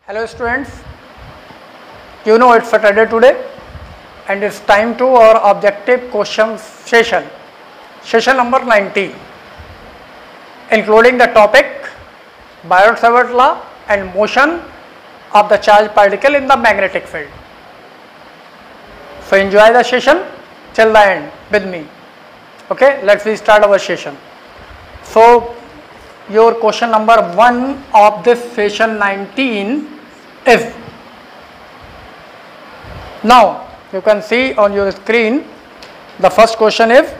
Hello students, you know it's Saturday today and it's time to our objective question session number 19, including the topic Biot-Savart law and motion of the charged particle in the magnetic field. So enjoy the session till the end with me. Okay, let's start our session. So your question number 1 of this session 19 is, now you can see on your screen, the first question is,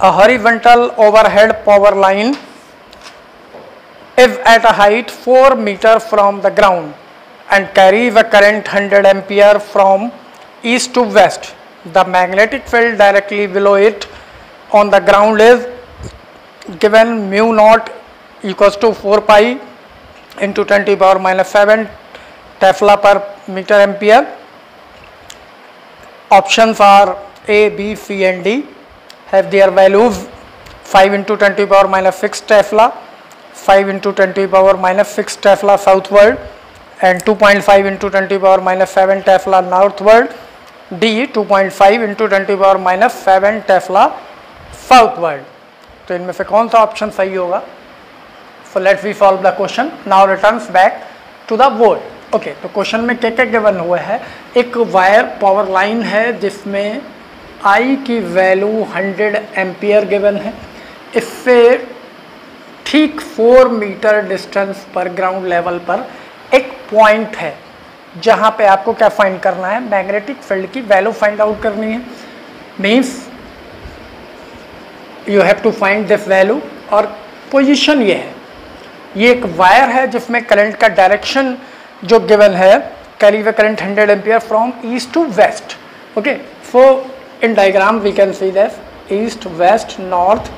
a horizontal overhead power line is at a height 4 meter from the ground and carries a current 100 ampere from east to west. The magnetic field directly below it on the ground is given mu naught equals to 4 pi into 10 to the power minus 7 Tesla per meter ampere. Options are A, B, C and D have their values 5 into 10 to the power minus 6 Tesla, 5 into 10 to the power minus 6 Tesla southward and 2.5 into 10 to the power minus 7 Tesla northward. D 2.5 into 10 to the power minus 7 Tesla southward. तो इनमें से कौन सा option सही होगा? So let's we solve the question. Now returns back to the board. Okay, तो question में क्या क्या गिवन हुआ है? एक वायर पावर लाइन है जिसमें I की वैल्यू 100 एम्पियर गिवन है. इससे ठीक 4 मीटर डिस्टेंस पर ग्राउंड लेवल पर एक पॉइंट है जहाँ पे आपको क्या फाइंड करना है? मैग्नेटिक फील्ड की वैल्यू फाइंड आउट करनी है. Means you have to find this value. और पोजीशन ये है, ये एक वायर है जिसमें करंट का डायरेक्शन जो गिवन है, carry the current 100 ampere from east to west. Okay, so in diagram we can see this east west north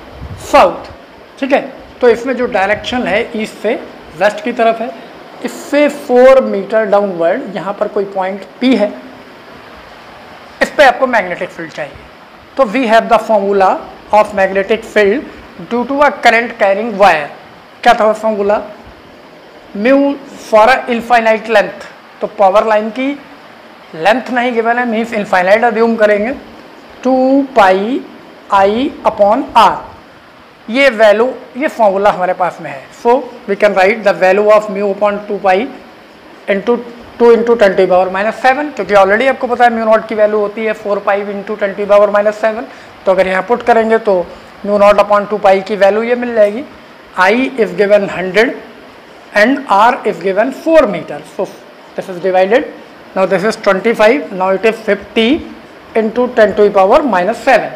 south. ठीक है, तो इसमें जो डायरेक्शन है ईस्ट से वेस्ट की तरफ है. इससे 4 मीटर डाउनवर्ड यहाँ पर कोई पॉइंट P है, इस पे आपको मैग्नेटिक फील्ड चाहिए. तो we have the formula of magnetic field due to a current carrying wire. क्या था formula? Mu for a infinite length. तो पावर लाइन की लेंथ नहीं गिवन है, मीन्स इनफाइनाइट अज्यूम करेंगे. 2 पाई I अपॉन R. ये वैल्यू, ये formula हमारे पास में है. So we can write the value of mu upon 2 pi into 2 into 10 to the power minus 7, क्योंकि ऑलरेडी आपको पता है म्यू नॉट की वैल्यू होती है 4 pi into 10 to the power minus 7. तो अगर यहाँ पुट करेंगे तो म्यू नॉट अपॉन 2 पाई की वैल्यू ये मिल जाएगी. I is given 100 and R is given 4 meters. So this is divided. Now this is 25. Now it is 50 into 10 to the power minus 7.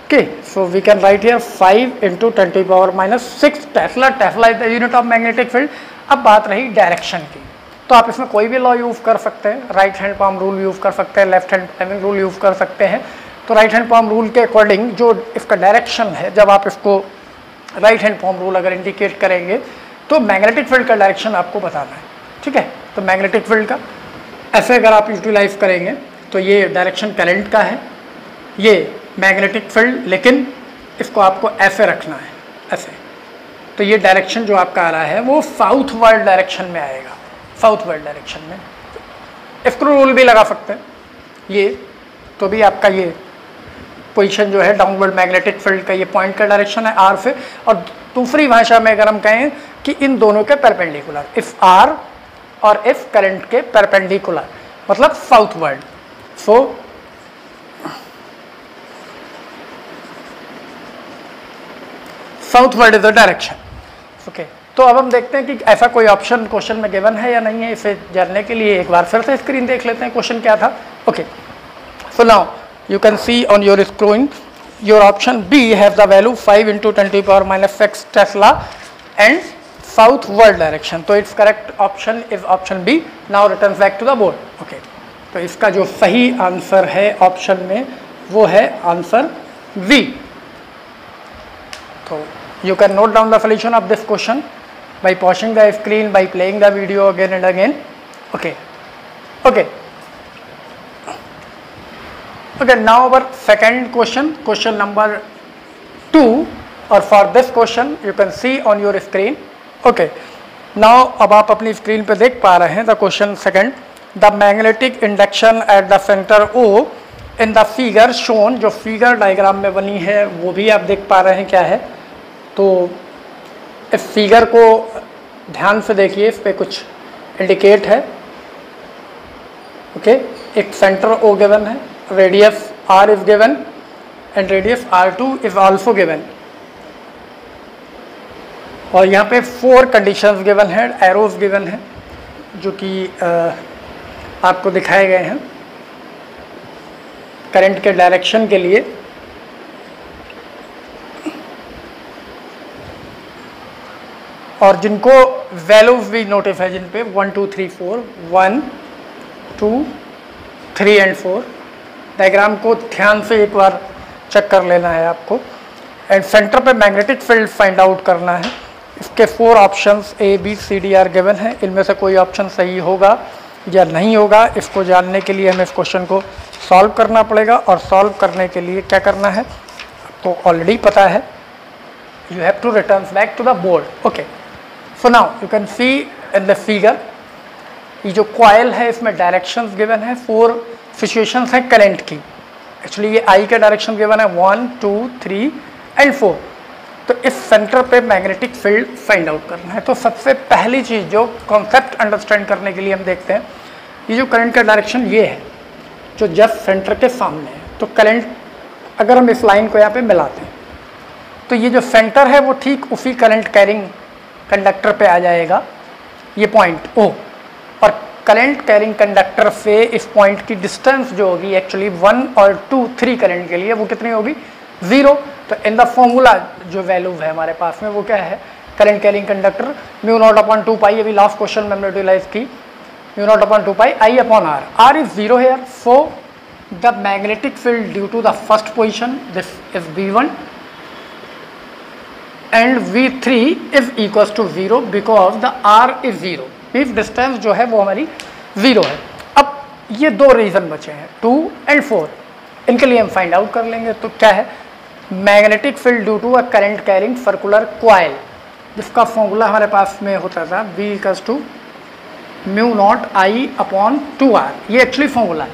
Okay, so we can write here 5 into 10 to the power minus 6 Tesla. Tesla is the unit of magnetic field. अब बात रही direction की, तो आप इसमें कोई भी law use कर सकते हैं. Right hand palm rule use कर सकते हैं, left hand timing rule use कर सकते हैं. तो राइट हैंड पाम रूल के अकॉर्डिंग जो इसका डायरेक्शन है, जब आप इसको राइट हैंड पाम रूल अगर इंडिकेट करेंगे तो मैग्नेटिक फील्ड का डायरेक्शन आपको बताना है. ठीक है, तो मैग्नेटिक फील्ड का ऐसे अगर आप यूटिलाइज करेंगे तो ये डायरेक्शन करंट का है, ये मैग्नेटिक फील्ड, लेकिन इसको आपको ऐसे रखना है, ऐसे. तो ये डायरेक्शन जो आपका आ रहा है वो साउथ वर्ड डायरेक्शन में आएगा. साउथ वर्ड डायरेक्शन में स्क्रू रूल भी लगा सकते हैं ये, तो भी आपका ये पोजीशन जो है डाउनवर्ड मैग्नेटिक फील्ड का, ये पॉइंट का डायरेक्शन है R से. और दूसरी भाषा में अगर हम कहें कि इन दोनों के परपेंडिकुलर, इफ R और इफ करंट के परपेंडिकुलर, मतलब southward. So southward is the direction. Okay, तो अब हम देखते हैं कि ऐसा कोई ऑप्शन क्वेश्चन में गिवन है या नहीं है. इसे जानने के लिए एक बार फिर से स्क्रीन देख लेते हैं, क्वेश्चन क्या था. Okay, so now you can see on your screen your option B has the value 5 into 10 to the power minus 6 Tesla and southward direction. तो its correct option is option B. Now returns back to the board. Okay, तो इसका जो सही answer है option में वो है answer V. तो you can note down the solution of this question by pausing the screen, by playing the video again and again. Okay, okay. Okay, now our second question, question number 2, or for this question you can see on your screen. Okay, now अब आप अपनी screen पे देख पा रहे हैं the question second, the magnetic induction at the centre O in the figure shown, जो figure diagram में बनी है वो भी आप देख पा रहे हैं क्या है। तो इस फिगर को ध्यान से देखिए, इस पे कुछ इंडिकेट है। ओके, एक सेंटर ओ गिवन है, radius r is given and radius r2 is also given, और यहाँ पे 4 कंडीशंस गिवन है, एरोज गिवन है जो कि आपको दिखाए गए हैं करंट के डायरेक्शन के लिए। और जिनको वैल्यूज भी नोटिस है, जिन पे 1 2 3 4 1 2 3 एंड 4, डायग्राम को ध्यान से एक बार चेक कर लेना है आपको। एंड सेंटर पे मैग्नेटिक फील्ड फाइंड आउट करना है। इसके 4 options A B C D R given है, इनमें से कोई ऑप्शन सही होगा या नहीं होगा, इसको जानने के लिए हमें इस क्वेश्चन को सॉल्व करना पड़ेगा। और सॉल्व करने के लिए क्या करना है आपको ऑलरेडी पता है, you have to return back to the board. Okay, so now you can see in the figure, ये जो कॉइल है इसमें डायरेक्शंस गिवन है, 4 सिचुएशंस हैं करंट की। एक्चुअली ये I का डायरेक्शन गिवन है 1 2 3 एंड 4। तो इस सेंटर पे मैग्नेटिक फील्ड फाइंड आउट करना है। तो सबसे पहली चीज़ जो कॉन्सेप्ट अंडरस्टैंड करने के लिए हम देखते हैं, ये जो करंट का डायरेक्शन ये है जो जस्ट सेंटर के सामने है। तो करंट अगर हम इस लाइन को यहाँ पे मिलाते हैं तो ये जो सेंटर है वो ठीक उसी करंट कैरिंग कंडक्टर पे आ जाएगा, ये पॉइंट O। और करंट कैरिंग कंडक्टर से इस पॉइंट की डिस्टेंस जो होगी एक्चुअली 1 और 2 3 करंट के लिए वो कितनी होगी, 0। तो इन द फॉर्मूला जो वैल्यू है हमारे पास में वो क्या है, करंट कैरिंग कंडक्टर μ0/2 पाई, अभी लास्ट क्वेश्चन में हमने यूटिलाइज की, μ0/2 पाई I/R। R is 0 here, so the magnetic field due to the first position, this is V1 and V3 is equals to 0 because the R is 0, means distance जो है वो हमारी 0 है। अब ये 2 रीजन बचे हैं 2 एंड 4, इनके लिए हम फाइंड आउट कर लेंगे। तो क्या है, magnetic field due to a current carrying circular coil, जिसका फॉर्मूला हमारे पास में होता था V इक्वल्स टू μ0I/2R। ये एक्चुअली फॉर्मूला है,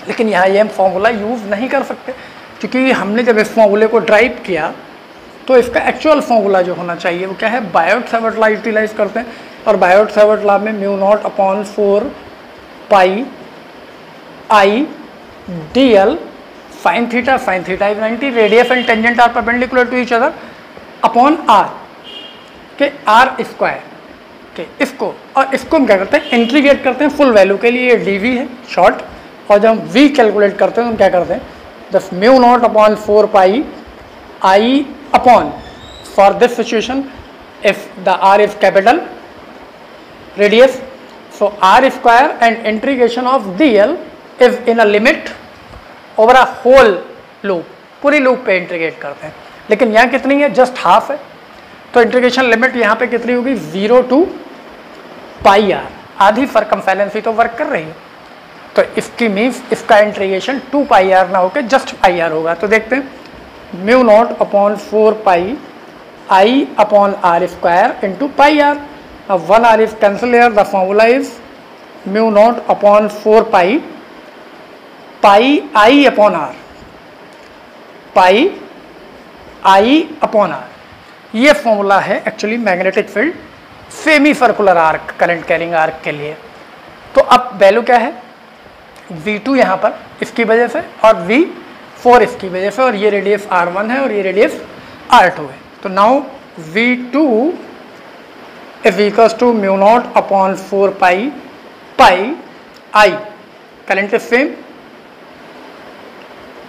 लेकिन यहाँ ये हम फॉर्मूला यूज़ नहीं कर सकते क्योंकि हमने जब इस फॉर्मूले को ड्राइव किया तो इसका एक्चुअल फॉर्मूला जो होना चाहिए वो क्या है, बायोट-सावर्ट लॉ यूटिलाइज करते हैं। और बायोट-सावर्ट लॉ में μ0/4 pi I dl sin theta is 90, radius and tangent are perpendicular to each other upon R के R स्क्वायर के, इसको और इसको हम क्या करते हैं, इंटीग्रेट करते हैं फुल वैल्यू के लिए, ये dv है शॉर्ट। और जब हम v कैलकुलेट करते हैं तो हम क्या करते हैं, दस μ0/4 pi I upon, for this situation if the R is capital, radius, so R square and integration of dl is in a limit over a whole loop, पूरी लूप पे इंटीग्रेट करते हैं। लेकिन यहाँ कितनी है, जस्ट हाफ है, तो इंटीग्रेशन लिमिट यहाँ पे कितनी होगी, 0 to पाई R, आधी सर्कमफेरेंस ही तो वर्क कर रही है। तो इसकी मीन्स इसका इंटीग्रेशन 2 पाई R ना होकर जस्ट पाई R होगा। तो देखते हैं μ0/4 pi I/R square into pi R। Now 1R is cancelled here, the formula is μ0/4 pi I/R, pi I/R। ये फॉर्मूला है actually magnetic field semi circular arc, current carrying arc के लिए। तो अब वैल्यू क्या है, V2 यहाँ पर इसकी वजह से और V4 इसकी वजह से, और ये रेडियस R1 है और ये रेडियस R2 है। तो now V2 is equals to μ0/4 pi I, current is same,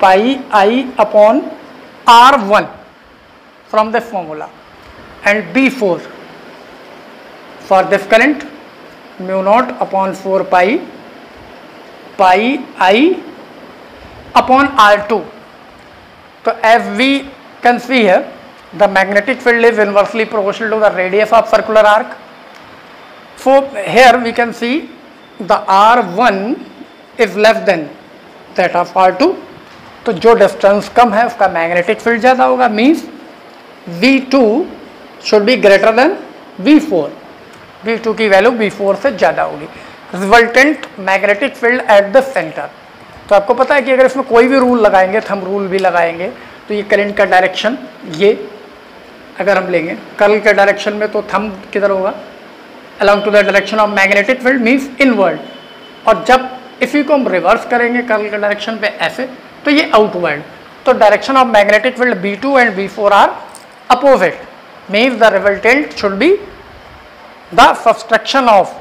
pi I/R1 from the formula, and B4 for this current μ0/4 pi I/R2. So as we can see here, the magnetic field is inversely proportional to the radius of circular arc. So here we can see the R1 is less than that of R2. तो जो distance कम है उसका magnetic field ज़्यादा होगा, means V2 should be greater than V4. V2 की value V4 से ज़्यादा होगी। Resultant magnetic field at the centre, तो आपको पता है कि अगर इसमें कोई भी रूल लगाएंगे, थंब रूल भी लगाएंगे, तो ये करंट का डायरेक्शन, ये अगर हम लेंगे कर्ल के डायरेक्शन में, तो थंब किधर होगा, along to the direction of magnetic field means inward, और जब इसी को हम रिवर्स करेंगे कर्ल के डायरेक्शन पे ऐसे, तो ये आउटवर्ड। तो direction of magnetic field B2 and B4 are opposite, means the resultant should be the subtraction of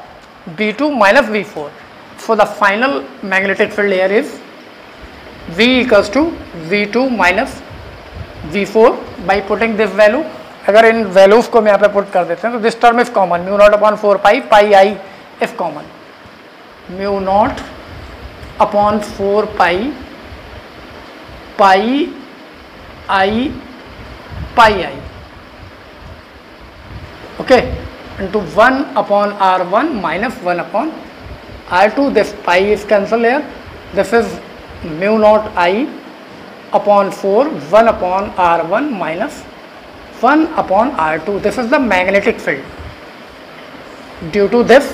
B2 minus V4. So the final magnetic field here is V equals to V2 minus V4 by putting this value. अगर इन values को मैं यहाँ पे put कर देते हैं तो this term is common, mu naught upon 4 pi, pi I is common, mu naught upon 4 pi, pi I, pi I, okay, into 1 upon R1 minus 1 upon R2. This pi is cancelled here. This is mu naught I upon 4, 1 upon R1 minus 1 upon R2. This is the magnetic field due to this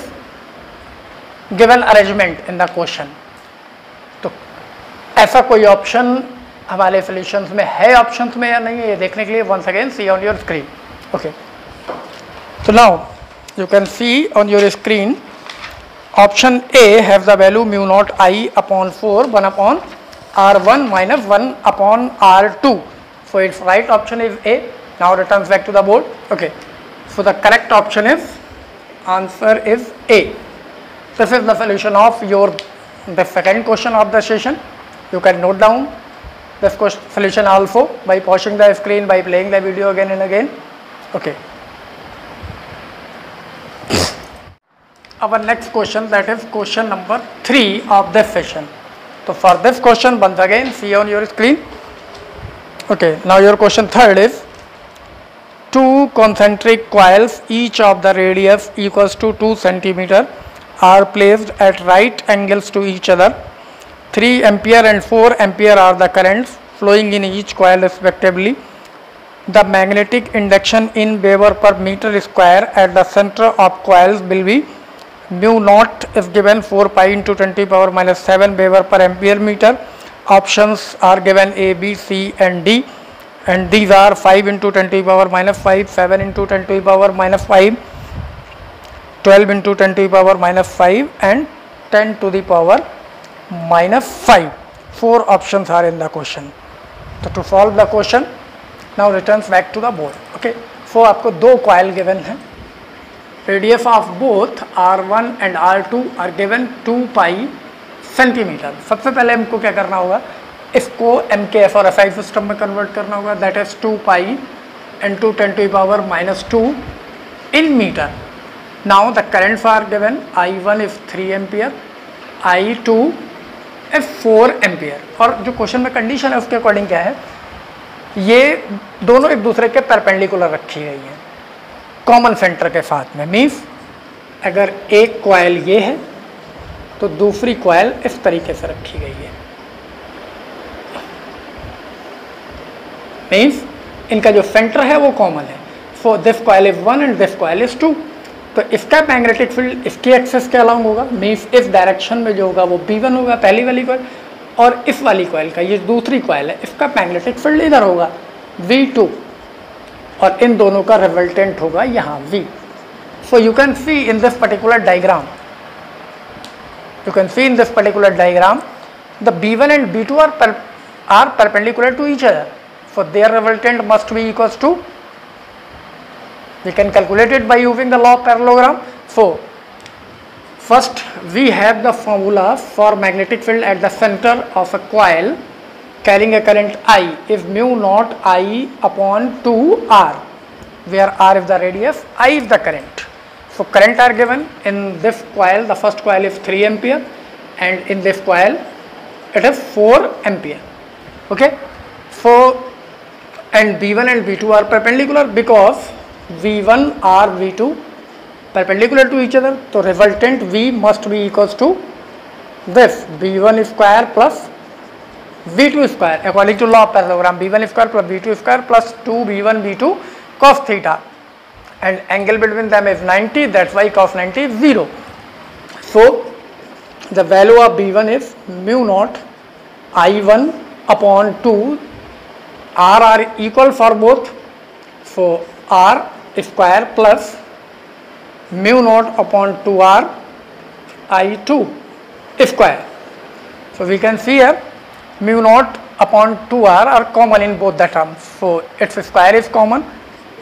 given arrangement in the question. तो ऐसा कोई option हमारे solutions में है, options में या नहीं है, ये देखने के लिए once again see on your screen. Okay. So now you can see on your screen option A has the value mu naught I upon 4, 1 upon R1 minus 1 upon R2. So its right option is A. Now returns back to the board. Okay. So the correct option is, answer is A. This is the solution of the second question of the session. You can note down this solution also by pausing the screen, by playing the video again and again. Okay. Our next question, that is question number 3 of this session. So for this question, once again see on your screen. Okay, now your question 3rd is, two concentric coils, each of the radius equals to 2 centimeter, are placed at right angles to each other. 3 ampere and 4 ampere are the currents flowing in each coil respectively. The magnetic induction in Weber per meter square at the center of coils will be mu naught is given 4 pi into 20 power minus 7 Weber per ampere meter. Options are given A, B, C and D, and these are 5 into 20 power minus 5, 7 into 20 power minus 5, 12 into 20 power minus 5 and 10 to the power minus 5. 4 options are in the question. So to solve the question, now returns back to the board. Okay, so आपको दो coil given है, radius of both R1 and R2 are given 2 pi centimetre. सबसे पहले हमको क्या करना होगा, इसको MKS और SI सिस्टम में कन्वर्ट करना होगा, that is 2 pi into 10 to the power minus 2 in meter. Now the currents are given, I1 is 3 ampere, I2 is 4 ampere. और जो क्वेश्चन में कंडीशन है उसके अकॉर्डिंग क्या है, ये दोनों एक दूसरे के परपेंडिकुलर रखी गई हैं कॉमन सेंटर के साथ में. मीन्स अगर एक कॉइल ये है तो दूसरी कॉइल इस तरीके से रखी गई है. मीन्स इनका जो सेंटर है वो कॉमन है. So this coil is 1 and this coil is 2. तो इसका मैग्नेटिक फील्ड इसकी एक्सेस के अलाउंग होगा. मीन्स इस डायरेक्शन में जो होगा वो B1 होगा, पहली वाली कॉइल, और इस वाली कॉइल का, ये दूसरी कॉइल है, इसका मैग्नेटिक फील्ड इधर होगा V2, और इन दोनों का रिजल्टेंट होगा यहाँ V. So you can see in this particular diagram, the B1 and B2 are perpendicular to each other. So their resultant must be equals to, we can calculate it by using the law of parallelogram. So first we have the formula for magnetic field at the center of a coil carrying a current I is mu naught I upon 2R, where R is the radius, I is the current. So current are given in this coil. The first coil is 3 ampere and in this coil it is 4 ampere. Okay, so and B1 and B2 are perpendicular because V1 are V2 perpendicular to each other. So resultant V must be equals to this B1 square plus V2 square according to law of parallelogram. B1 square plus V2 square plus 2 B1 B2 cos theta. and angle between them is 90, that's why cos 90 is 0. So the value of B1 is mu naught I1 upon 2, R are equal for both, so R square plus mu naught upon 2R I2 square. So we can see here mu naught upon 2R are common in both the terms, so its square is common.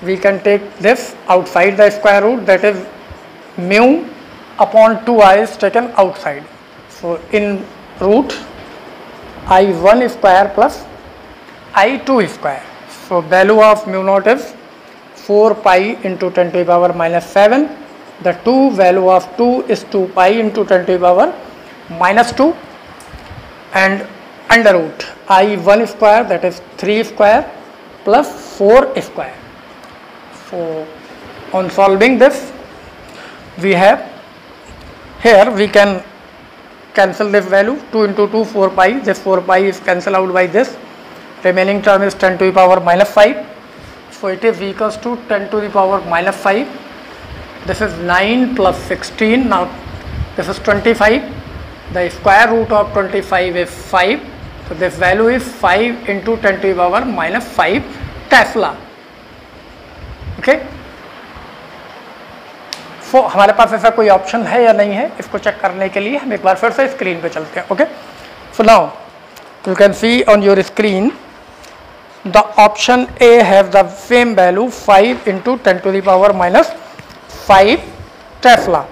We can take this outside the square root, that is mu upon 2I is taken outside. So in root I1 square plus I2 square. So value of mu naught is 4 pi into 10 to the power minus 7. The 2 value of 2 is 2 pi into 10 to the power minus 2, and under root I1 square, that is 3 square plus 4 square. So on solving this, we have here we can cancel this value, 2 into 2 4 pi, this 4 pi is cancelled out by this, remaining term is 10 to the power minus 5. So it is equals to 10 to the power minus 5. This is 9 plus 16, now this is 25. The square root of 25 is 5. So this value is 5 into 10 to the power minus 5 Tesla. Okay. So हमारे पास ऐसा कोई option है या नहीं है, इसको check करने के लिए हम एक बार फिर से स्क्रीन पे चलते हैं. Okay. So now you can see on your screen the option A has the same value 5 into 10 to the power minus 5 Tesla.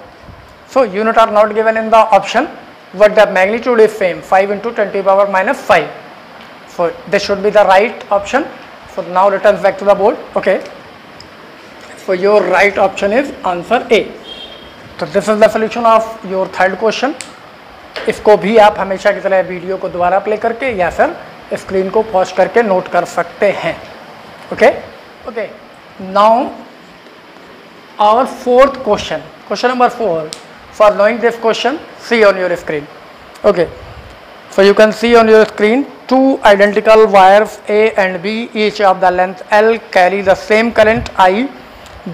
So unit are not given in the option, but the magnitude is same, 5 into 10 to the power minus 5. So this should be the right option. So now returns back to the board. Okay. So your right option is answer A. So this is the solution of your third question. इसको भी आप हमेशा की तरह video को दोबारा play करके या फिर स्क्रीन को पॉज करके नोट कर सकते हैं. Okay. Okay. Now our fourth question, question number 4. For knowing this question, see on your screen. Okay. So you can see on your screen two identical wires A and B, each of the length L, carry the same current I.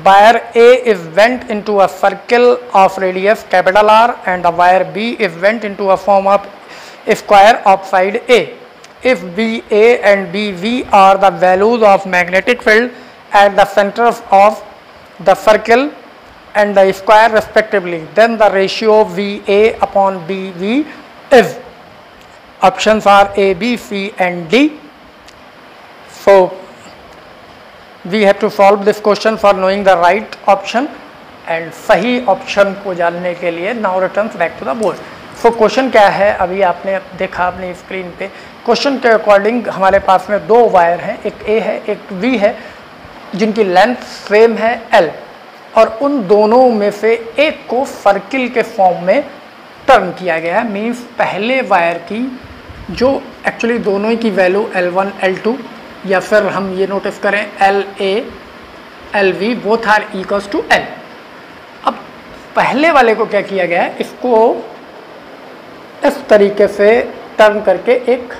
Wire A is bent into a circle of radius capital R, and the wire B is bent into a form of square of side A. If BA and BV are the values of magnetic field at the centers of the circle and the square respectively, then the ratio VA upon BV is. Options are A, B, C and D. So we have to solve this question for knowing the right option, and सही option को जानने के लिए now returns back to the board. So question क्या है, अभी आपने देखा अपनी स्क्रीन पे. क्वेश्चन के अकॉर्डिंग हमारे पास में दो वायर हैं, एक A है एक B है, जिनकी लेंथ सेम है L, और उन दोनों में से एक को सर्किल के फॉर्म में टर्न किया गया है. मीन्स पहले वायर की जो एक्चुअली दोनों की वैल्यू L1 L2 या फिर हम ये नोटिस करें LA LV both are equals to L. अब पहले वाले को क्या किया गया है, इसको इस तरीके से टर्न करके एक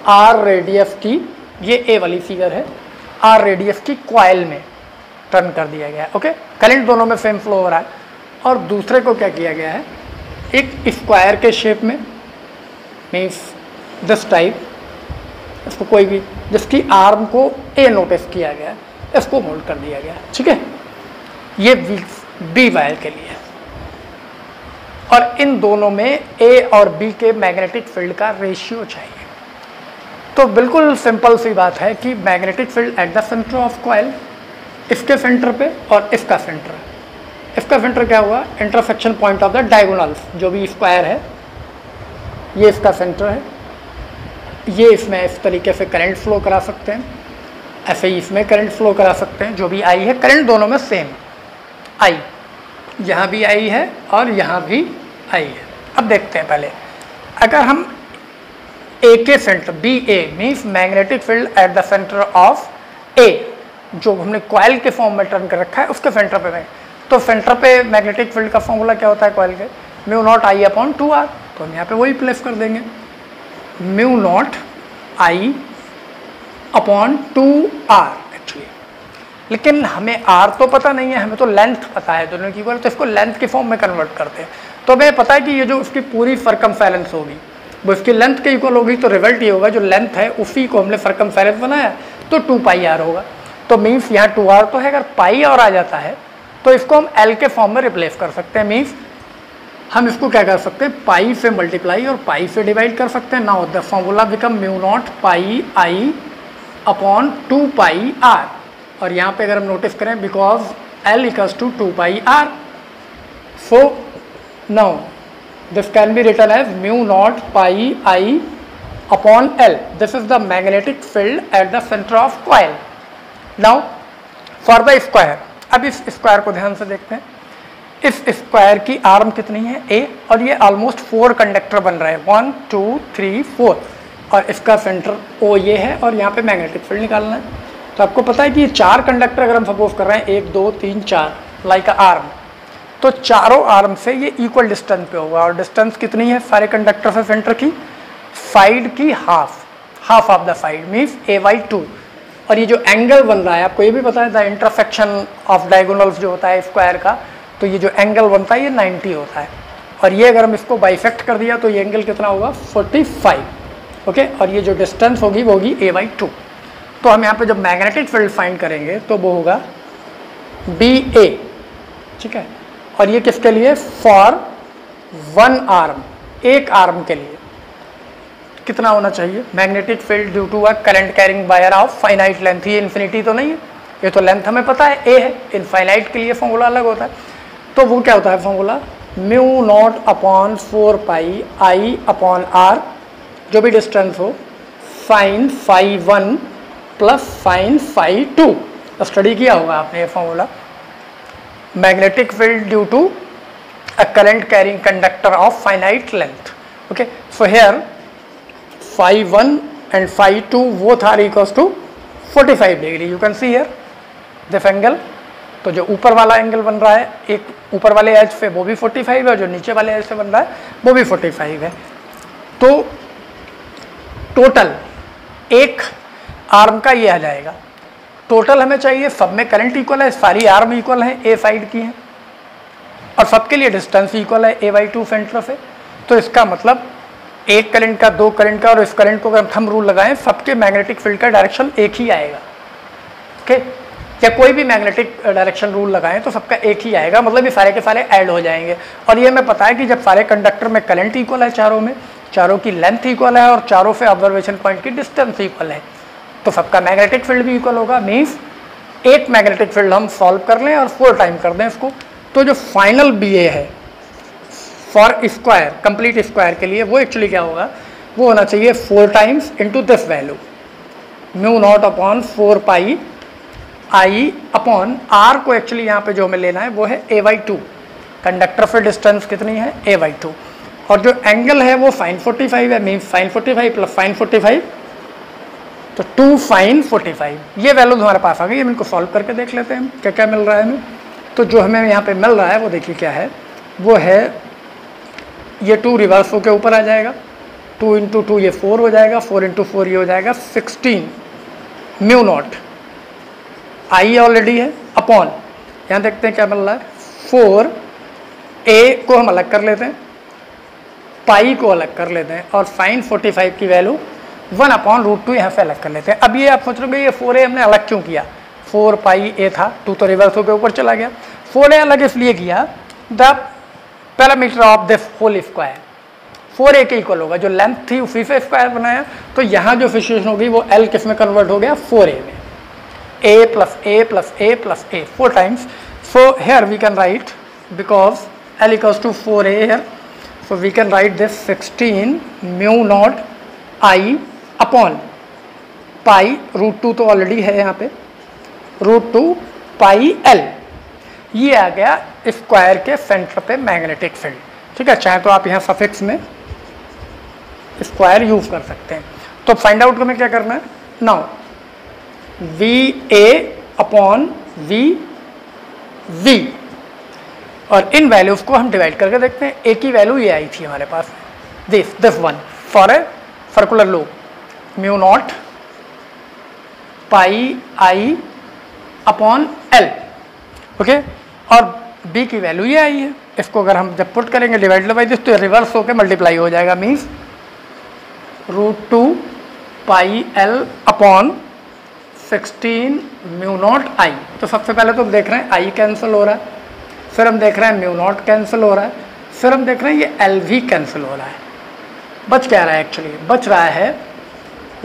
R रेडियस की, ये A वाली फिगर है, R रेडियस की कॉइल में टर्न कर दिया गया है. ओके. करंट दोनों में सेम फ्लो हो रहा है. और दूसरे को क्या किया गया है, एक स्क्वायर के शेप में, मीन्स दिस टाइप, इसको कोई भी जिसकी आर्म को ए नोटिस किया गया है, इसको मोल्ड कर दिया गया. ठीक है. ये बी वायर के लिए, और इन दोनों में ए और बी के मैग्नेटिक फील्ड का रेशियो चाहिए. तो बिल्कुल सिंपल सी बात है कि magnetic field at the centre of coil, इसके सेंटर पे और इसका सेंटर. इसका सेंटर क्या हुआ, intersection point of the diagonals, जो भी स्क्वायर है, ये इसका सेंटर है. ये इसमें इस तरीके से करंट फ्लो करा सकते हैं, ऐसे ही इसमें करंट फ्लो करा सकते हैं. जो भी आई है, करंट दोनों में सेम आई, यहाँ भी आई है और यहाँ भी आई है. अब देखते हैं पहले, अगर हम ए के centre B A means magnetic field at the centre of A, जो हमने कॉइल के फॉर्म में टर्न कर रखा है, उसके सेंटर पे में, तो सेंटर पे मैग्नेटिक फील्ड का फॉर्मूला क्या होता है कॉइल के, mu not I upon 2R. तो हम यहाँ पे वही प्लेस कर देंगे, mu not I upon 2R actually. लेकिन हमें आर तो पता नहीं है, हमें तो लेंथ पता है दोनों की इक्वल, तो इसको लेंथ के फॉर्म में कन्वर्ट करते हैं। तो हमें पता है कि ये जो उसकी पूरी सर्कमफेरेंस होगी वो इसकी लेंथ के इक्वल होगी, तो रिजल्ट ये होगा जो लेंथ है उसी को हमने सर्कमफेरेंस बनाया तो 2πr होगा। तो मीन्स यहाँ 2r तो है, अगर पाई और आ जाता है तो इसको हम l के फॉर्म में रिप्लेस कर सकते हैं। मीन्स हम इसको क्या कर सकते हैं, पाई से मल्टीप्लाई और पाई से डिवाइड कर सकते हैं। Now the formula become μ0 pi I upon 2πr, और यहाँ पे अगर हम नोटिस करें because l equals to 2πr, so now this can be written as μ0 pi I upon l। This is the magnetic field at the centre of coil. Now for the square, अब इस square को ध्यान से देखते हैं। इस square की arm कितनी है a, और ये ऑलमोस्ट 4 कंडक्टर बन रहे हैं 1 2 3 4, और इसका सेंटर O ये है, और यहाँ पे मैग्नेटिक फील्ड निकालना है। तो आपको पता है कि ये 4 कंडक्टर अगर हम सपोज कर रहे हैं 1 2 3 4 लाइक आर्म, तो चारों आर्म से ये इक्वल डिस्टेंस पे होगा। और डिस्टेंस कितनी है सारे कंडक्टर से सेंटर की, साइड की half of the side means a/2। और ये जो एंगल बन रहा है आपको ये भी पता है, द इंटरसेक्शन ऑफ डायगोनल्स जो होता है स्क्वायर का, तो ये जो एंगल बनता है ये 90 होता है। और ये अगर हम इसको बाइसेक्ट कर दिया तो ये एंगल कितना होगा 45, ओके। और ये जो डिस्टेंस होगी वो होगी a/2। तो हम यहाँ पे जब मैग्नेटिक फील्ड फाइंड करेंगे तो वो होगा BA, ठीक है। और ये किसके लिए, फॉर 1 आर्म, एक आर्म के लिए कितना होना चाहिए magnetic field due to a current carrying wire of finite length. ये इन्फिनिटी तो नहीं है, ये तो लेंथ हमें पता है a है, इनफाइनाइट के लिए फॉर्मूला अलग होता है। तो वो क्या होता है formula, μ0 upon 4πi upon r, जो भी डिस्टेंस हो, sin φ1 प्लस sin φ2। स्टडी किया होगा आपने ये formula, magnetic field due to a current carrying conductor of finite length, okay. So here φ1 and φ2 both are equals to 45 degree. You can see here this angle. तो जो ऊपर वाला angle बन रहा है एक ऊपर वाले एज से वो भी 45 है, और जो नीचे वाले एज से बन रहा है वो भी 45 है। तो टोटल एक आर्म का ये आ जाएगा। टोटल हमें चाहिए, सब में करंट इक्वल है, सारी आर्म इक्वल है, ए साइड की है, और सबके लिए डिस्टेंस इक्वल है a/2 सेंटर से। तो इसका मतलब एक करंट का, 2 करंट का, और इस करंट को अगर हम थंब रूल लगाएं सबके मैग्नेटिक फील्ड का डायरेक्शन एक ही आएगा, ओके। या कोई भी मैग्नेटिक डायरेक्शन रूल लगाएं तो सबका एक ही आएगा, मतलब ये सारे के सारे ऐड हो जाएंगे। और ये हमें पता है कि जब सारे कंडक्टर में करंट इक्वल है, चारों में, चारों की लेंथ इक्वल है, और चारों से ऑब्जर्वेशन पॉइंट की डिस्टेंस इक्वल है, तो सबका मैग्नेटिक फील्ड भी इक्वल होगा। मीन्स एक मैग्नेटिक फील्ड हम सॉल्व कर लें और 4 टाइम कर दें इसको, तो जो फाइनल BA है फॉर स्क्वायर, कंप्लीट स्क्वायर के लिए, वो एक्चुअली क्या होगा, वो होना चाहिए 4 times into this value μ0 upon 4πi upon r को एक्चुअली यहाँ पे जो हमें लेना है वो है a/2। कंडक्टर से डिस्टेंस कितनी है a/2, और जो एंगल है वो sin 45 है, मीन्स sin 45 प्लस sin 45, तो 2 sin 45। ये वैल्यूज हमारे पास आ गई। हम इनको सॉल्व करके देख लेते हैं क्या क्या मिल रहा है हमें। तो जो हमें यहाँ पे मिल रहा है वो देखिए क्या है, वो है ये 2 रिवर्स होकर ऊपर आ जाएगा, 2 इंटू 2 ये 4 हो जाएगा, 4 इंटू 4 ये हो जाएगा 16 μ0 आई ऑलरेडी है अपॉन, यहाँ देखते हैं क्या मिल रहा है, 4 a को हम अलग कर लेते हैं, पाई को अलग कर लेते हैं, और sin 45 की वैल्यू 1/√2 यहाँ से अलग कर लेते हैं। अब ये आप सोच रहे हो ये 4a हमने अलग क्यों किया, 4πa था, 2 तो रिवर्स होकर ऊपर चला गया। 4a अलग इसलिए किया, the parameter of this whole square 4a के इक्वल होगा, जो लेंथ थी उसी से स्क्वायर बनाया, तो यहाँ जो सिचुएशन होगी वो l किस में कन्वर्ट हो गया, 4a में, a plus a plus a plus a 4 times. So here we can write, because l equals to 4a here, so we can write this 16 μ0 i upon pi √2 तो already है यहाँ पे, √2 pi l। ये आ गया square के centre पे magnetic field, ठीक है। चाहे तो आप यहाँ सफिक्स में स्क्वायर यूज कर सकते हैं। तो फाइंड आउट हमें क्या करना है, नाउ VA अपॉन V, और इन वैल्यूज को हम डिवाइड करके देखते हैं। एक ही वैल्यू ये आई थी हमारे पास, this one for a circular loop, μ0 pi i upon L, okay. और B की वैल्यू ये आई है, इसको अगर हम जब पुट करेंगे डिवाइडेड बाई दिस तो रिवर्स होकर मल्टीप्लाई हो जाएगा, means √2 pi L upon 16 mu naught I। तो सबसे पहले तो देख रहे हैं I कैंसिल हो रहा है, फिर हम देख रहे हैं म्यू नॉट कैंसिल हो रहा है, फिर हम देख रहे हैं ये L भी कैंसिल हो रहा है। बच क्या रहा है एक्चुअली, बच रहा है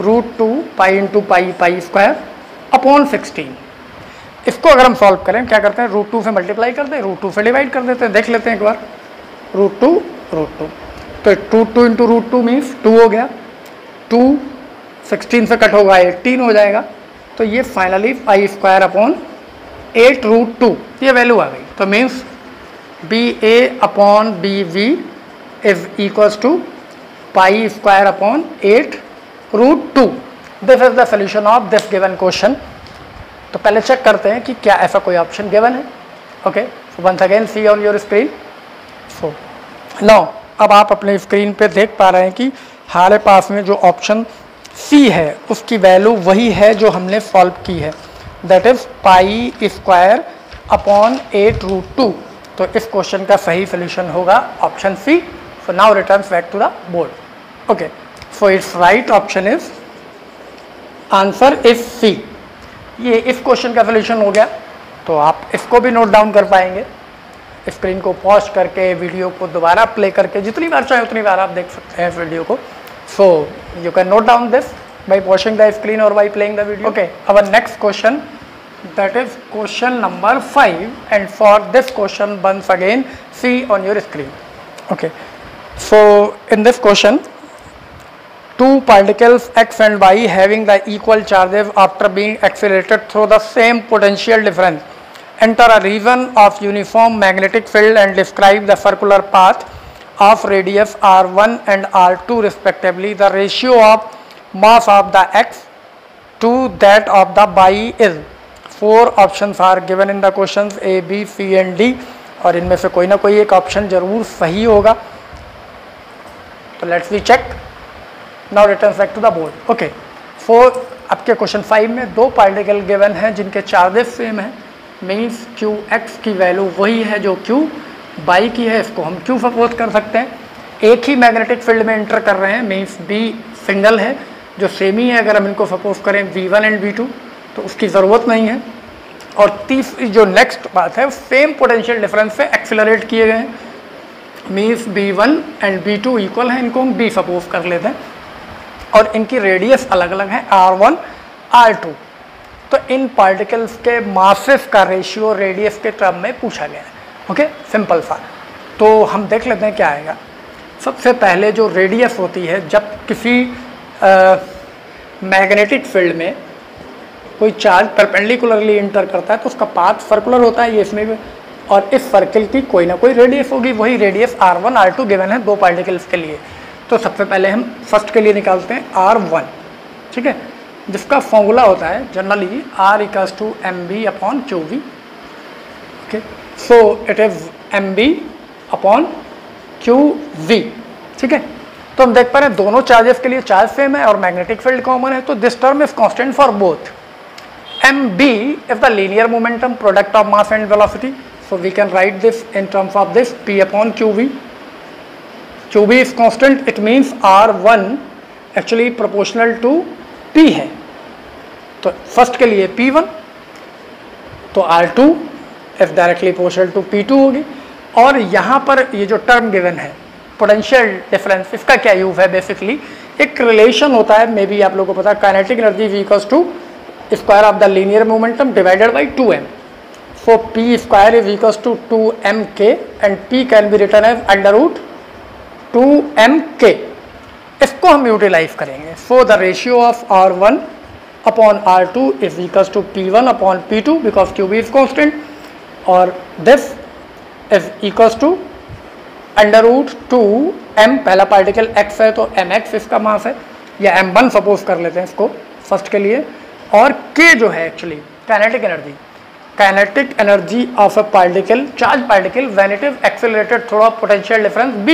√2 pi into pi square upon 16। इसको अगर हम सॉल्व करें क्या करते हैं, √2 से मल्टीप्लाई कर दें, √2 से डिवाइड कर देते हैं, देख लेते हैं एक बार। √2 तो 2 इंटू √2 मीन्स 2 हो गया, 2 16 से कट होगा 18 हो जाएगा। तो ये फाइनली पाई स्क्वायर अपॉन 8√2 ये वैल्यू आ गई। तो means BA upon BV is equals to pi square upon 8√2। This is the solution of this given question. तो पहले चेक करते हैं कि क्या ऐसा कोई ऑप्शन गिवन है। Okay, so once again see on your screen. So now अब आप अपने स्क्रीन पे देख पा रहे हैं कि हमारे पास में जो ऑप्शन सी है उसकी वैल्यू वही है जो हमने सॉल्व की है, that is pi square upon 8√2। तो इस क्वेश्चन का सही सोल्यूशन होगा option C. So now returns back to the board. Okay, so it's right option is answer is C. ये इस क्वेश्चन का सोल्यूशन हो गया। तो आप इसको भी नोट डाउन कर पाएंगे, स्क्रीन को पॉज करके वीडियो को दोबारा प्ले करके जितनी बार चाहे उतनी बार आप देख सकते हैं इस वीडियो को। So you can note down this by watching the screen और by playing the video. Okay, our next question that is question number 5 and for this question once again see on your screen. Okay, so in this question two particles x and y having the equal charges after being accelerated through the same potential difference enter a region of uniform magnetic field and describe the circular path of radius r1 and r2 respectively. The ratio of mass of the x to that of the y is 4 options are given in the questions A, B, C and D और इनमें से कोई ना कोई एक option जरूर सही होगा। तो let's we check. Now return back to the board. Okay, आपके क्वेश्चन 5 में दो पार्टिकल गिवन हैं जिनके चार्जेस सेम हैं, मीन्स क्यू एक्स की वैल्यू वही है जो क्यू बाई की है। इसको हम क्यू सपोज कर सकते हैं। एक ही मैग्नेटिक फील्ड में इंटर कर रहे हैं, मीन्स बी सिंगल है जो सेम ही है। अगर हम इनको सपोज करें V1 एंड V2 तो उसकी ज़रूरत नहीं है। और तीसरी जो नेक्स्ट बात है, सेम पोटेंशियल डिफरेंस से एक्सेलरेट किए गए हैं, means B1 and B2 equal हैं, इनको हम B सपोज कर लेते हैं और इनकी रेडियस अलग अलग है R1 R2। तो इन पार्टिकल्स के मासेस का रेशियो रेडियस के टर्म में पूछा गया है। ओके, सिंपल सा। तो हम देख लेते हैं क्या आएगा। सबसे पहले जो रेडियस होती है, जब किसी मैग्नेटिक फील्ड में कोई चार्ज परपेंडिकुलरली इंटर करता है तो उसका पाथ सर्कुलर होता है, ये इसमें भी, और इस सर्किल की कोई ना कोई रेडियस होगी। वही रेडियस R1 R2 गिवन है दो पार्टिकल्स के लिए। तो सबसे पहले हम फर्स्ट के लिए निकालते हैं R1, ठीक है, जिसका फॉर्मूला होता है generally R = mb upon qv। Okay, so it is mb upon qv, ठीक है। तो हम देख पा रहे हैं दोनों चार्जेस के लिए चार्ज सेम है और मैग्नेटिक फील्ड कॉमन है। तो this term is constant for both. mb is the linear momentum product of mass and velocity, so we can write this in terms of this p upon qv. qv is constant, it means r1 actually proportional to p है। तो first के लिए p1, तो r2 is directly proportional to p2 होगी। और यहाँ पर ये जो टर्म गिवन है पोटेंशियल डिफरेंस, इसका क्या यूज है, बेसिकली एक रिलेशन होता है, मे बी आप लोगों को पता है, kinetic energy V = square of the linear momentum divided by 2m. So p square is equals to 2mk and p can be written as √2mk। इसको हम यूटिलाइज करेंगे। So the ratio of r1 upon r2 is equals to p1 upon p2 because qb is constant और this is equals to √2m, पहला particle x है तो mx इसका मास है, या m1 सपोज कर लेते हैं इसको फर्स्ट के लिए। और k जो है actually kinetic energy of a particle, charge particle when it is accelerated through a potential difference b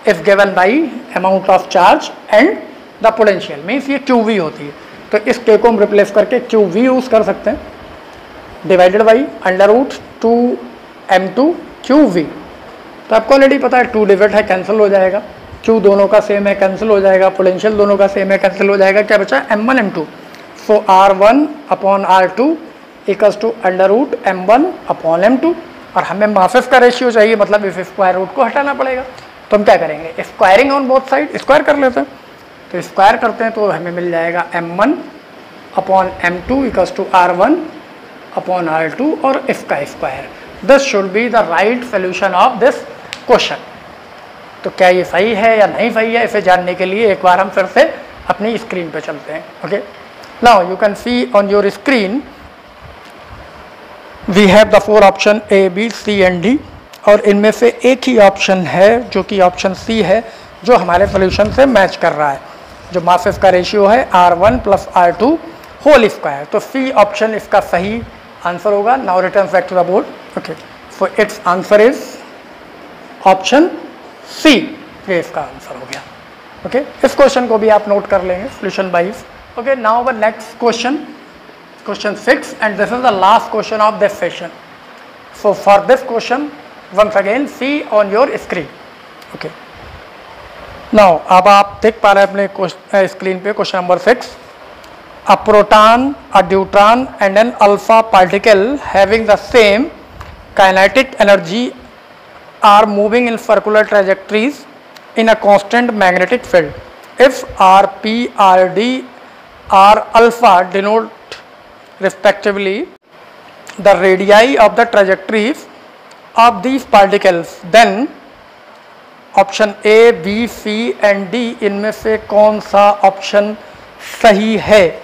is given by amount of charge and the potential, means ये qv होती है। तो इस k को हम रिप्लेस करके qv यूज कर सकते हैं। Divided by under root 2m2 तो आपको ऑलरेडी पता है 2 डिवाइड है, कैंसिल हो जाएगा, Q दोनों का सेम है, कैंसिल हो जाएगा, पोटेंशियल दोनों का सेम है, कैंसिल हो जाएगा, क्या बचा m1 m2। So R1 upon R2 equals to under root m1 upon m2, और हमें मासेस का रेशियो चाहिए, मतलब इस स्क्वायर रूट को हटाना पड़ेगा। तो हम क्या करेंगे, squaring on both side, square कर लेते हैं। तो स्क्वायर करते हैं तो हमें मिल जाएगा m1 upon m2 equals to R1 upon R2 और इसका square. This should be the right solution of this question. तो क्या ये सही है या नहीं सही है, इसे जानने के लिए एक बार हम फिर से अपनी स्क्रीन पे चलते हैं। Okay, now you can see on your screen we have the 4 option A, B, C and D, और इनमें से एक ही ऑप्शन है जो कि ऑप्शन C है, जो हमारे सोल्यूशन से मैच कर रहा है, जो मासेस का रेशियो है R1 plus R2 whole square. तो C ऑप्शन इसका सही आंसर होगा। Now return back to the board. Okay, so it's answer is option C, ये इसका आंसर हो गया। ओके, इस क्वेश्चन को भी आप नोट कर लेंगे solution wise. Okay, now our next question, question 6, and this is the last question of this session. So for this question once again see on your screen. Okay, now अब आप देख पा रहे हैं अपने स्क्रीन पे question number 6। A proton, a deuteron and an alpha particle having the same kinetic energy are moving in circular trajectories in a constant magnetic field. If Rp, Rd, R alpha denote respectively the radii of the trajectories of these particles, then option A, B, C and D इनमें से कौन सा option सही है,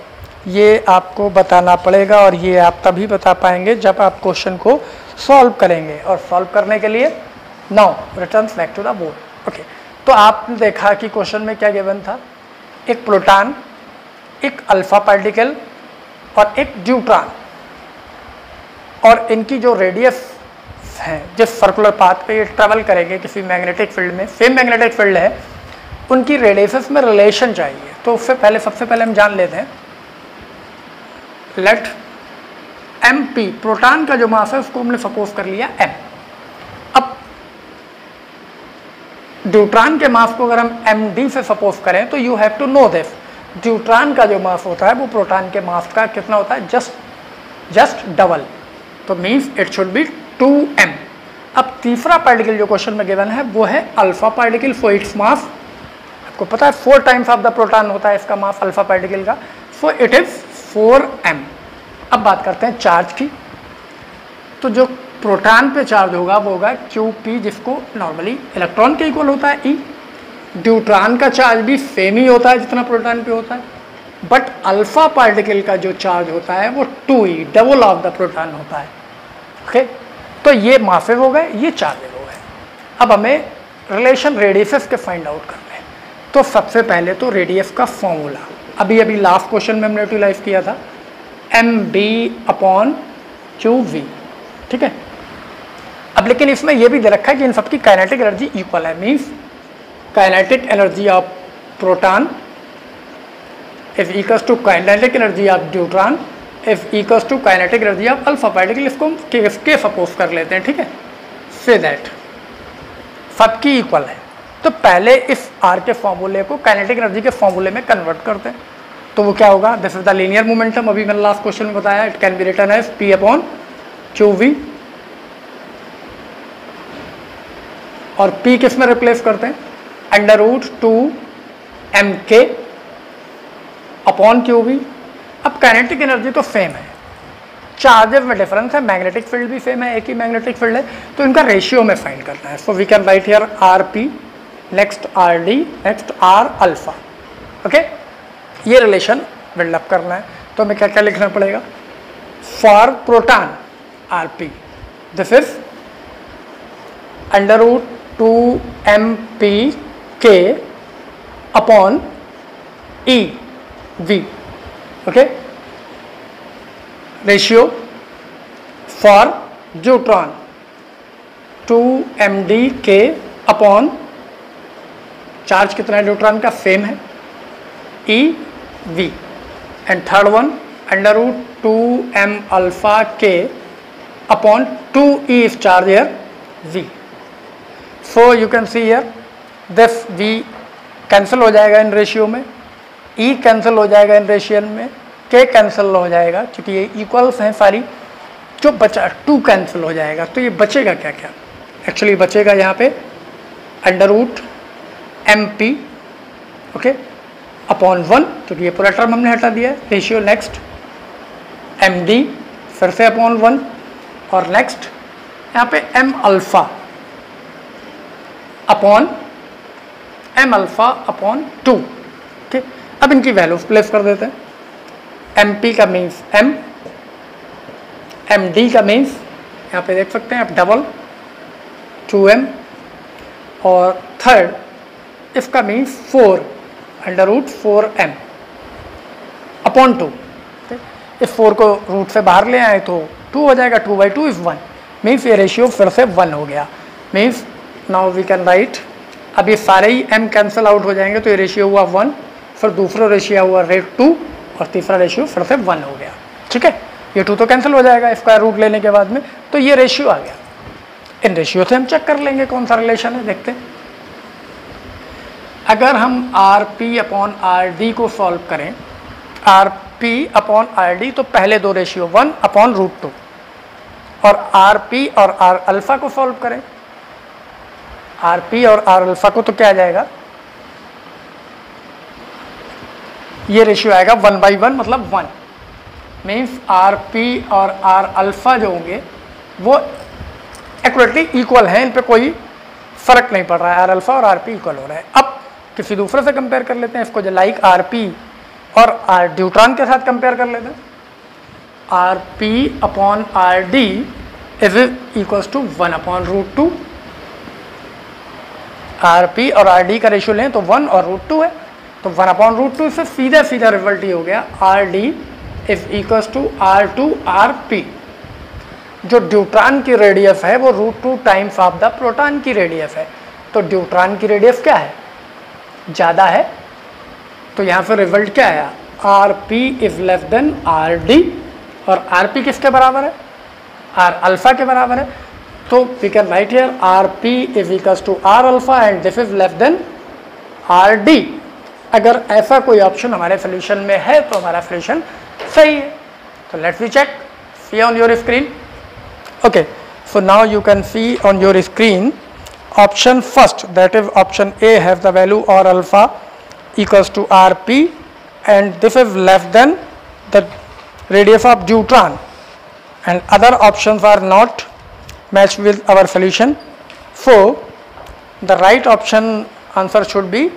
ये आपको बताना पड़ेगा, और ये आप तभी बता पाएंगे जब आप क्वेश्चन को सॉल्व करेंगे। और सॉल्व करने के लिए now return back to the board. Okay, तो आपने देखा कि क्वेश्चन में क्या गिवन था, एक प्रोटॉन, एक अल्फा पार्टिकल और एक ड्यूट्रॉन, और इनकी जो रेडियस है, जिस सर्कुलर पाथ पे ये ट्रेवल करेंगे किसी मैग्नेटिक फील्ड में, सेम मैग्नेटिक फील्ड है, उनकी रेडियस में रिलेशन चाहिए। तो उससे पहले सबसे पहले हम जान लेते हैं, लेट mp, प्रोटॉन का जो मास है उसको हमने सपोज कर लिया m। अब ड्यूट्रॉन के मास को अगर हम md से सपोज करें तो you have to know this, deuteron का जो मास होता है वो प्रोटॉन के मास का कितना होता है, जस्ट डबल। तो means it should be 2m। अब तीसरा पार्टिकल जो क्वेश्चन में गिवन है वो है alpha particle, so its mass आपको पता है 4 टाइम्स ऑफ द प्रोटॉन होता है इसका मास अल्फा पार्टिकल का, सो इट इज 4m। अब बात करते हैं चार्ज की। तो जो प्रोटॉन पे चार्ज होगा वो होगा Qp, जिसको नॉर्मली इलेक्ट्रॉन के इक्वल होता है E। ड्यूट्रॉन का चार्ज भी सेम ही होता है जितना प्रोटॉन पे होता है, बट अल्फा पार्टिकल का जो चार्ज होता है वो 2e, double of the proton होता है। ओके, तो ये मासेस हो गए, ये चार्जेस हो गए। अब हमें रिलेशन रेडियस के फाइंड आउट करना है। तो सबसे पहले तो रेडियस का फॉर्मूला अभी लास्ट क्वेश्चन में हमने यूटिलाइज किया था, mb अपॉन qv, ठीक है। अब लेकिन इसमें यह भी दे रखा है कि इन सबकी काइनेटिक एनर्जी इक्वल है, means kinetic energy of proton is equals to kinetic energy of deuteron is equals to kinetic energy of alpha particle. इसको हम के सपोज कर लेते हैं, ठीक है, से दैट सबकी इक्वल है। तो पहले इस आर के फॉर्मूले को काइनेटिक एनर्जी के फॉर्मूले में कन्वर्ट करते हैं, तो वो क्या होगा, this is the linear momentum. अभी मैंने लास्ट क्वेश्चन में बताया, it can be written as p upon qv, और p किस में रिप्लेस करते हैं, under root 2mk upon qv। अब काइनेटिक एनर्जी तो सेम है, चार्जेस में डिफरेंस है, मैग्नेटिक फील्ड भी सेम है, एक ही मैग्नेटिक फील्ड है, तो इनका रेशियो में फाइंड करना है। So we can write here rp, next rd, next r alpha. Okay, ये रिलेशन बिल्डअप करना है, तो हमें क्या क्या लिखना पड़ेगा, for proton rp this is under root 2mp k upon ev। Okay, ratio for deuteron 2mdk upon charge कितना है ड्यूट्रॉन का, सेम है, ev। And third one under root 2m alpha k upon 2e if charge here v. So you can see here this v cancel हो जाएगा in ratio में, e cancel हो जाएगा in ratio में, k cancel हो जाएगा क्योंकि ये इक्वल्स हैं सारी, जो बचा 2 कैंसिल हो जाएगा। तो ये बचेगा क्या क्या, एक्चुअली बचेगा यहाँ पे under root M P okay upon 1, तो ये पूरा टर्म हमने हटा दिया। रेशियो नेक्स्ट एम डी फिर से अपॉन 1 और नेक्स्ट यहाँ पे एम अल्फा अपॉन 2। ठीक, अब इनकी वैल्यूज प्लेस कर देते हैं। एम पी का मीन्स एम, एम डी का मीन्स यहाँ पे देख सकते हैं आप डबल 2m, और थर्ड इसका means 4 under root 4m upon 2। इस 4 को रूट से बाहर ले आए तो 2 हो जाएगा, 2/2 इज 1, मीन्स ये रेशियो फिर से 1 हो गया। Means now we can write, अब ये सारे ही m कैंसिल आउट हो जाएंगे तो ये रेशियो हुआ 1, फिर दूसरा रेशियो हुआ रेट 2 और तीसरा रेशियो फिर से 1 हो गया। ठीक है, ये 2 तो कैंसिल हो जाएगा स्क्वायर रूट लेने के बाद में, तो ये रेशियो आ गया। इन रेशियो से हम चेक कर लेंगे कौन सा रिलेशन है, देखते हैं। अगर हम are P upon R D को सॉल्व करें, are P upon R D, तो पहले दो रेशियो 1 अपॉन रूट 2, और आर पी और आर अल्फा को सॉल्व करें, आर पी और आर अल्फा को, तो क्या आ जाएगा, ये रेशियो आएगा 1/1 मतलब 1। मीन्स आर पी और आर अल्फा जो होंगे वो एक्यूरेटली इक्वल हैं, इन पे कोई फर्क नहीं पड़ रहा है, आर अल्फा और आर पी इक्वल हो रहा है। अब किसी दूसरे से कंपेयर कर लेते हैं इसको, जो लाइक आर पी और आर ड्यूट्रॉन के साथ कंपेयर कर लेते हैं। R P upon R D is equals to 1 upon root 2। R P और आर डी का रेशियो लें तो 1 और रूट 2 है, तो 1 अपॉन रूट 2 से सीधा सीधा रिजल्ट ही हो गया, R D is equals to R two R P. जो ड्यूट्रॉन की रेडियस है वो root 2 times of the proton की रेडियस है, तो ड्यूट्रॉन की रेडियस क्या है, ज़्यादा है, तो यहाँ पे रिजल्ट क्या आया, R P is less than R D, और आर पी किसके बराबर है, आर अल्फा के बराबर है, तो we can write here R P is equals to R alpha and this is less than R D. अगर ऐसा कोई ऑप्शन हमारे सोल्यूशन में है तो हमारा सोल्यूशन सही है। तो let's we check, see on your screen. Okay, so now you can see on your screen option first, that is option A has the value or alpha equals to Rp, and this is less than the radius of deuteron, and other options are not matched with our solution. So the right option answer should be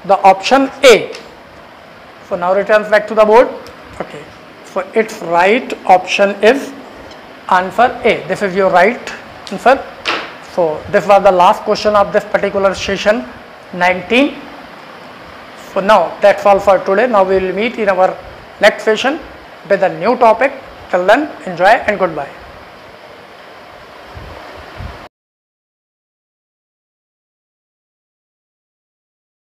the option A. So now returns back to the board. Okay, so its right option is answer A. This is your right answer. So this was the last question of this particular session 19. So now that's all for today. Now we will meet in our next session with a new topic. Till then, enjoy and goodbye.